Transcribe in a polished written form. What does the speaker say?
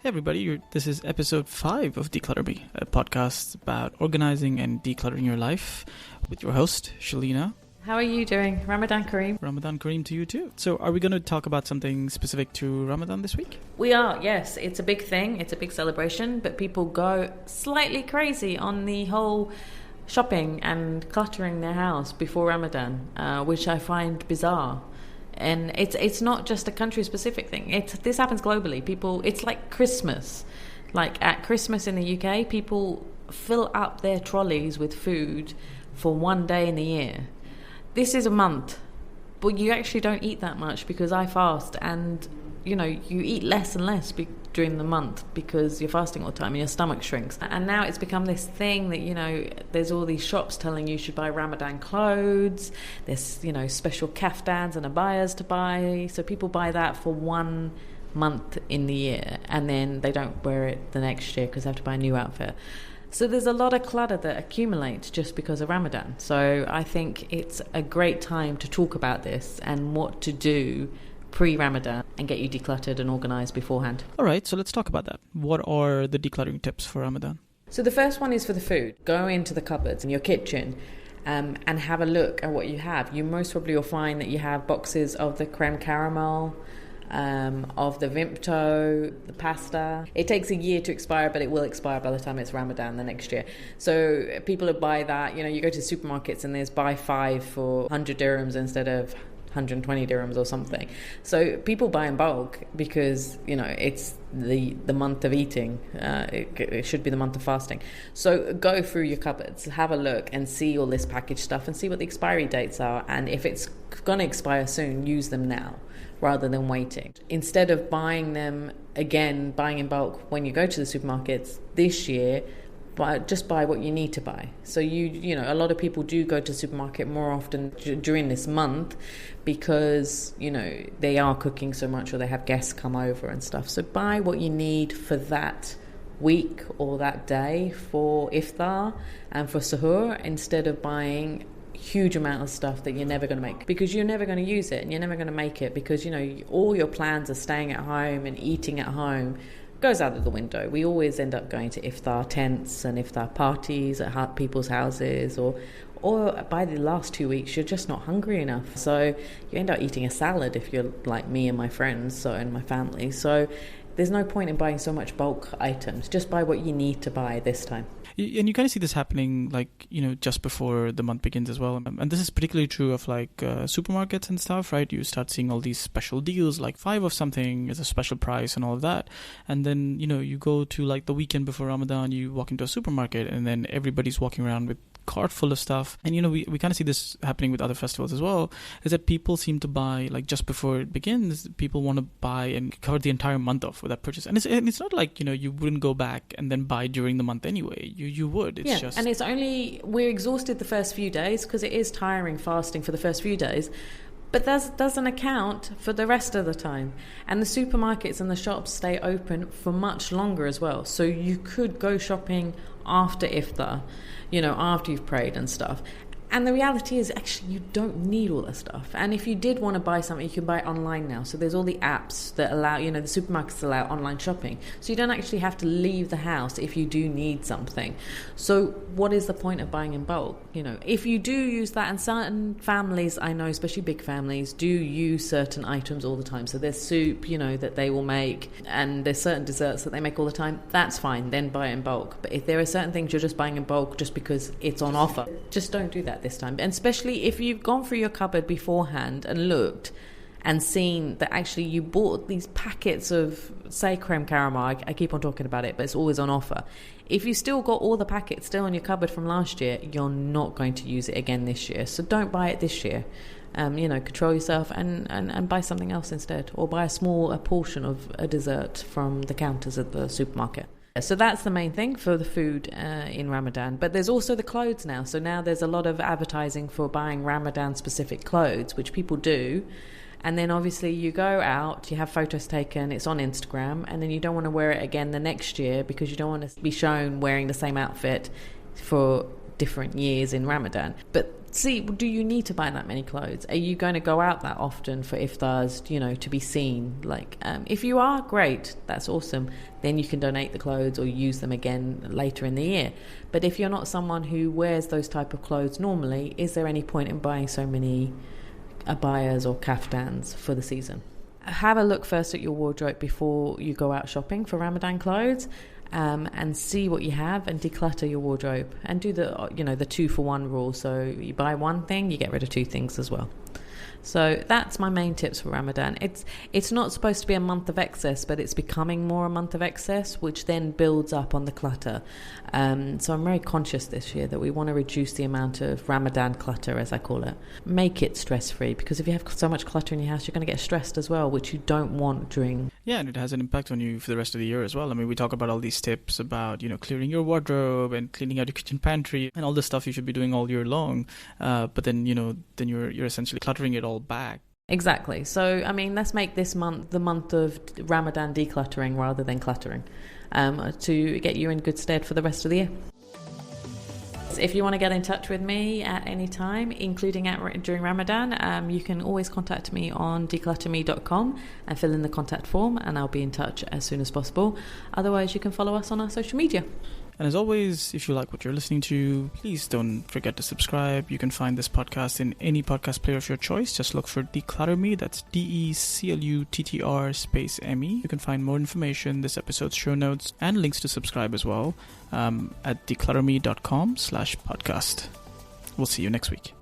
Hey everybody, this is episode 5 of Declutter Me, a podcast about organizing and decluttering your life with your host, Shelina. How are you doing? Ramadan Kareem. Ramadan Kareem to you too. So are we going to talk about something specific to Ramadan this week? We are, yes. It's a big thing. It's a big celebration, but people go slightly crazy on the whole shopping and cluttering their house before Ramadan, which I find bizarre. And it's not just a country-specific thing. This happens globally. It's like Christmas. Like at Christmas in the UK, people fill up their trolleys with food for one day in the year. This is a month, but you actually don't eat that much because I fast, and you eat less and less during the month because you're fasting all the time and your stomach shrinks. And now it's become this thing that there's all these shops telling you should buy Ramadan clothes. There's special kaftans and abayas to buy, so people buy that for 1 month in the year and then they don't wear it the next year because they have to buy a new outfit. So there's a lot of clutter that accumulates just because of Ramadan. So I think it's a great time to talk about this and what to do pre-Ramadan and get you decluttered and organized beforehand. All right, so let's talk about that. What are the decluttering tips for Ramadan? So the first one is for the food. Go into the cupboards in your kitchen and have a look at what you have. You most probably will find that you have boxes of the creme caramel, of the Vimto, the pasta. It takes a year to expire, but it will expire by the time it's Ramadan the next year. So people will buy that. You go to supermarkets and there's buy 5 for 100 dirhams instead of 120 dirhams or something. So people buy in bulk because it's the month of eating. It should be the month of fasting. So go through your cupboards, have a look and see all this packaged stuff and see what the expiry dates are, and if it's going to expire soon, use them now rather than waiting. Instead of buying in bulk when you go to the supermarkets this year, just buy what you need to buy. So a lot of people do go to the supermarket more often during this month because they are cooking so much or they have guests come over and stuff. So buy what you need for that week or that day for iftar and for suhoor, instead of buying huge amount of stuff that you're never going to make, because you're never going to use it and you're never going to make it, because all your plans of staying at home and eating at home goes out of the window. We always end up going to iftar tents and iftar parties at people's houses, or by the last 2 weeks you're just not hungry enough, so you end up eating a salad if you're like me and my friends and my family. So there's no point in buying so much bulk items. Just buy what you need to buy this time. And you kind of see this happening just before the month begins as well. And this is particularly true of supermarkets and stuff, right? You start seeing all these special deals, like 5 of something is a special price and all of that. And then, you go to the weekend before Ramadan, you walk into a supermarket and then everybody's walking around with cart full of stuff. And we kind of see this happening with other festivals as well, is that people seem to buy just before it begins. People want to buy and cover the entire month off with that purchase, and it's not like you wouldn't go back and then buy during the month anyway. You would. It's just, and it's only we're exhausted the first few days because it is tiring fasting for the first few days. But that doesn't account for the rest of the time. And the supermarkets and the shops stay open for much longer as well. So you could go shopping after iftar, after you've prayed and stuff. And the reality is, actually, you don't need all that stuff. And if you did want to buy something, you can buy it online now. So there's all the apps that allow, the supermarkets allow online shopping. So you don't actually have to leave the house if you do need something. So what is the point of buying in bulk? If you do use that, and certain families, I know, especially big families, do use certain items all the time. So there's soup, that they will make, and there's certain desserts that they make all the time. That's fine. Then buy it in bulk. But if there are certain things you're just buying in bulk just because it's on offer, just don't do that this time. And especially if you've gone through your cupboard beforehand and looked and seen that actually you bought these packets of, say, creme caramel, I keep on talking about it, but it's always on offer. If you still got all the packets still in your cupboard from last year, you're not going to use it again this year. So don't buy it this year. Control yourself and buy something else instead, or buy a portion of a dessert from the counters at the supermarket. So that's the main thing for the food in Ramadan. But there's also the clothes now. So now there's a lot of advertising for buying Ramadan-specific clothes, which people do. And then obviously you go out, you have photos taken, it's on Instagram, and then you don't want to wear it again the next year because you don't want to be shown wearing the same outfit for different years in Ramadan. But see, do you need to buy that many clothes? Are you going to go out that often for iftars, to be seen? If you are, great, that's awesome. Then you can donate the clothes or use them again later in the year. But if you're not someone who wears those type of clothes normally, is there any point in buying so many abayas or kaftans for the season? Have a look first at your wardrobe before you go out shopping for Ramadan clothes, and see what you have and declutter your wardrobe, and do the 2-for-1 rule. So you buy one thing, you get rid of two things as well. So that's my main tips for Ramadan. It's not supposed to be a month of excess, but it's becoming more a month of excess, which then builds up on the clutter. So I'm very conscious this year that we want to reduce the amount of Ramadan clutter, as I call it. Make it stress-free, because if you have so much clutter in your house, you're going to get stressed as well, which you don't want during... Yeah, and it has an impact on you for the rest of the year as well. I mean, we talk about all these tips about, clearing your wardrobe and cleaning out your kitchen pantry and all the stuff you should be doing all year long. But then, then you're essentially cluttering it all back. Exactly. So, I mean, let's make this month the month of Ramadan decluttering rather than cluttering, to get you in good stead for the rest of the year. If you want to get in touch with me at any time, including during Ramadan, you can always contact me on declutterme.com and fill in the contact form, and I'll be in touch as soon as possible. Otherwise, you can follow us on our social media. And as always, if you like what you're listening to, please don't forget to subscribe. You can find this podcast in any podcast player of your choice. Just look for Declutter Me. That's DECLUTTR _ME. You can find more information, this episode's show notes, and links to subscribe as well at declutterme.com/podcast. We'll see you next week.